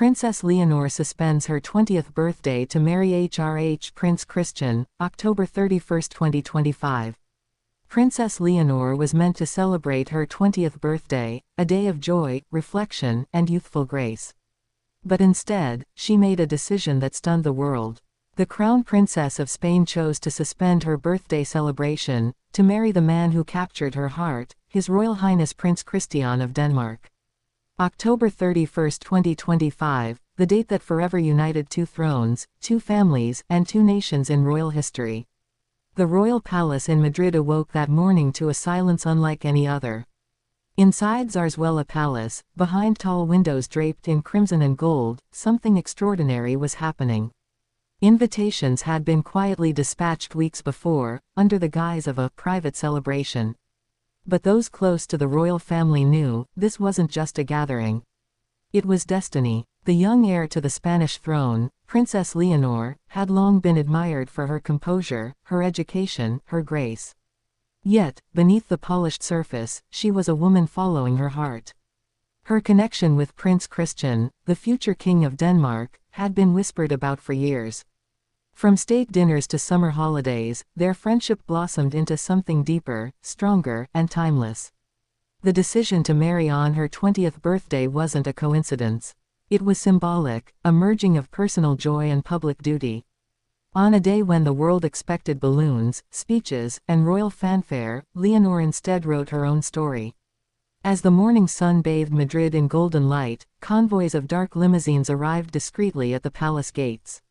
Princess Leonor suspends her 20th birthday to marry HRH Prince Christian, October 31, 2025. Princess Leonor was meant to celebrate her 20th birthday, a day of joy, reflection, and youthful grace. But instead, she made a decision that stunned the world. The Crown Princess of Spain chose to suspend her birthday celebration, to marry the man who captured her heart, His Royal Highness Prince Christian of Denmark. October 31, 2025, the date that forever united two thrones, two families, and two nations in royal history. The royal palace in Madrid awoke that morning to a silence unlike any other. Inside Zarzuela Palace, behind tall windows draped in crimson and gold, something extraordinary was happening. Invitations had been quietly dispatched weeks before, under the guise of a private celebration. But those close to the royal family knew, this wasn't just a gathering. It was destiny. The young heir to the Spanish throne, Princess Leonor, had long been admired for her composure, her education, her grace. Yet, beneath the polished surface, she was a woman following her heart. Her connection with Prince Christian, the future king of Denmark, had been whispered about for years. From state dinners to summer holidays, their friendship blossomed into something deeper, stronger, and timeless. The decision to marry on her 20th birthday wasn't a coincidence. It was symbolic, a merging of personal joy and public duty. On a day when the world expected balloons, speeches, and royal fanfare, Leonor instead wrote her own story. As the morning sun bathed Madrid in golden light, convoys of dark limousines arrived discreetly at the palace gates.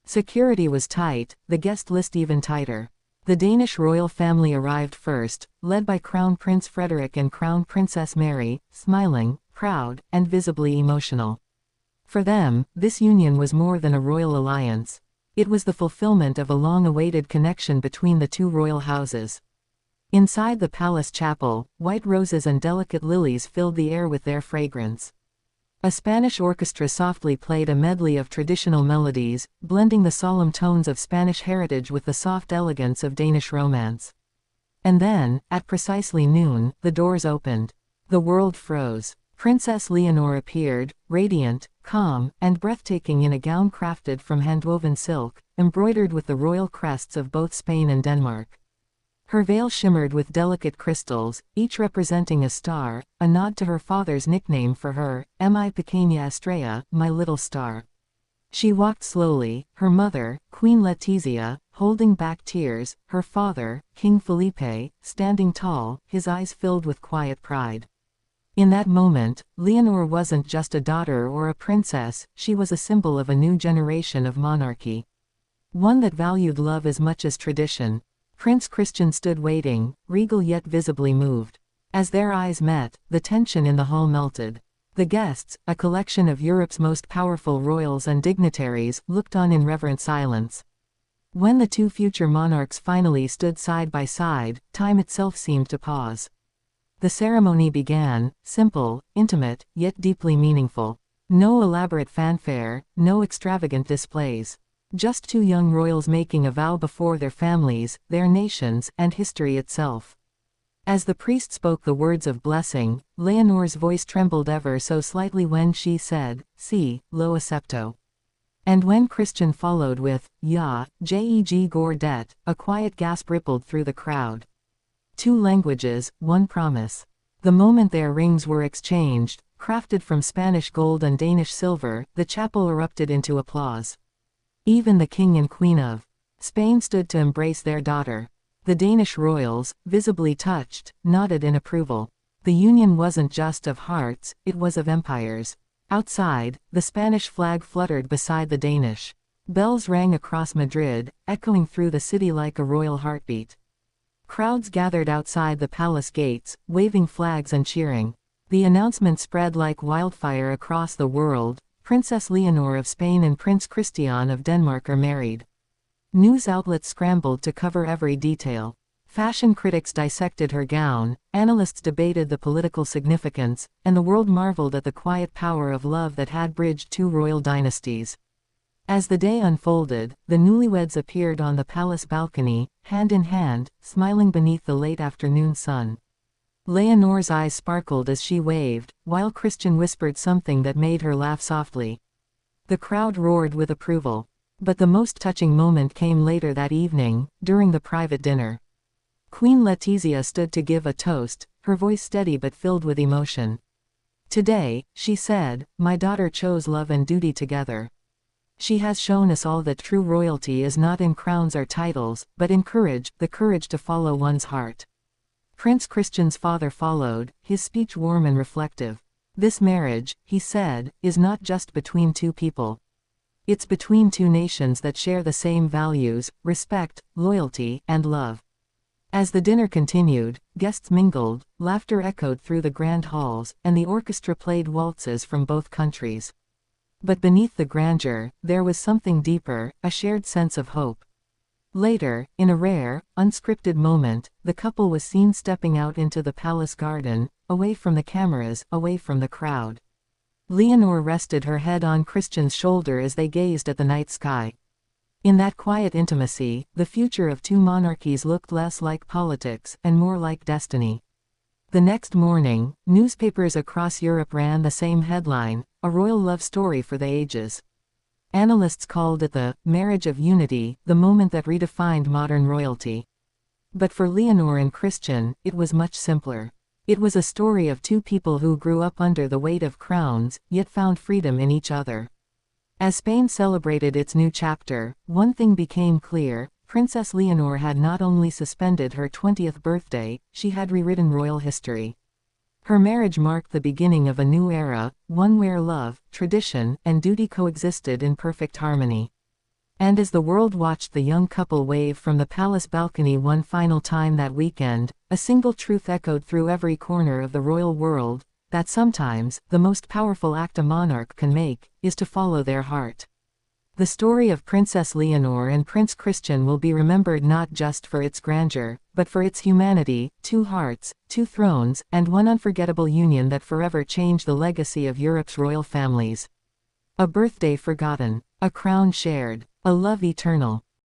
Security was tight, the guest list even tighter. The Danish royal family arrived first, led by Crown Prince Frederik and Crown Princess Mary, smiling, proud, and visibly emotional. For them, this union was more than a royal alliance. It was the fulfillment of a long-awaited connection between the two royal houses. Inside the palace chapel, white roses and delicate lilies filled the air with their fragrance. A Spanish orchestra softly played a medley of traditional melodies, blending the solemn tones of Spanish heritage with the soft elegance of Danish romance. And then, at precisely noon, the doors opened. The world froze. Princess Leonor appeared, radiant, calm, and breathtaking in a gown crafted from handwoven silk, embroidered with the royal crests of both Spain and Denmark. Her veil shimmered with delicate crystals, each representing a star, a nod to her father's nickname for her, Mi Pequeña Estrella, my little star. She walked slowly, her mother, Queen Letizia, holding back tears, her father, King Felipe, standing tall, his eyes filled with quiet pride. In that moment, Leonor wasn't just a daughter or a princess, she was a symbol of a new generation of monarchy. One that valued love as much as tradition. Prince Christian stood waiting, regal yet visibly moved. As their eyes met, the tension in the hall melted. The guests, a collection of Europe's most powerful royals and dignitaries, looked on in reverent silence. When the two future monarchs finally stood side by side, time itself seemed to pause. The ceremony began, simple, intimate, yet deeply meaningful. No elaborate fanfare, no extravagant displays. Just two young royals making a vow before their families, their nations, and history itself. As the priest spoke the words of blessing, Leonor's voice trembled ever so slightly when she said, "Si, lo acepto." And when Christian followed with, "Ja, jeg går det," a quiet gasp rippled through the crowd. Two languages, one promise. The moment their rings were exchanged, crafted from Spanish gold and Danish silver, the chapel erupted into applause. Even the King and Queen of Spain stood to embrace their daughter. The Danish royals, visibly touched, nodded in approval. The union wasn't just of hearts, it was of empires. Outside, the Spanish flag fluttered beside the Danish. Bells rang across Madrid, echoing through the city like a royal heartbeat. Crowds gathered outside the palace gates, waving flags and cheering. The announcement spread like wildfire across the world. Princess Leonor of Spain and Prince Christian of Denmark are married. News outlets scrambled to cover every detail. Fashion critics dissected her gown, analysts debated the political significance, and the world marveled at the quiet power of love that had bridged two royal dynasties. As the day unfolded, the newlyweds appeared on the palace balcony, hand in hand, smiling beneath the late afternoon sun. Leonor's eyes sparkled as she waved, while Christian whispered something that made her laugh softly. The crowd roared with approval. But the most touching moment came later that evening, during the private dinner. Queen Letizia stood to give a toast, her voice steady but filled with emotion. "Today," she said, "my daughter chose love and duty together. She has shown us all that true royalty is not in crowns or titles, but in courage, the courage to follow one's heart." Prince Christian's father followed, his speech warm and reflective. "This marriage," he said, "is not just between two people. It's between two nations that share the same values, respect, loyalty, and love." As the dinner continued, guests mingled, laughter echoed through the grand halls, and the orchestra played waltzes from both countries. But beneath the grandeur, there was something deeper, a shared sense of hope. Later, in a rare, unscripted moment, the couple was seen stepping out into the palace garden, away from the cameras, away from the crowd. Leonor rested her head on Christian's shoulder as they gazed at the night sky. In that quiet intimacy, the future of two monarchies looked less like politics and more like destiny. The next morning, newspapers across Europe ran the same headline, "A royal love story for the ages." Analysts called it the marriage of unity, the moment that redefined modern royalty. But for Leonor and Christian, it was much simpler. It was a story of two people who grew up under the weight of crowns, yet found freedom in each other. As Spain celebrated its new chapter, one thing became clear: Princess Leonor had not only suspended her 20th birthday, she had rewritten royal history. Her marriage marked the beginning of a new era, one where love, tradition, and duty coexisted in perfect harmony. And as the world watched the young couple wave from the palace balcony one final time that weekend, a single truth echoed through every corner of the royal world: that sometimes, the most powerful act a monarch can make, is to follow their heart. The story of Princess Leonor and Prince Christian will be remembered not just for its grandeur, but for its humanity: two hearts, two thrones, and one unforgettable union that forever changed the legacy of Europe's royal families. A birthday forgotten, a crown shared, a love eternal.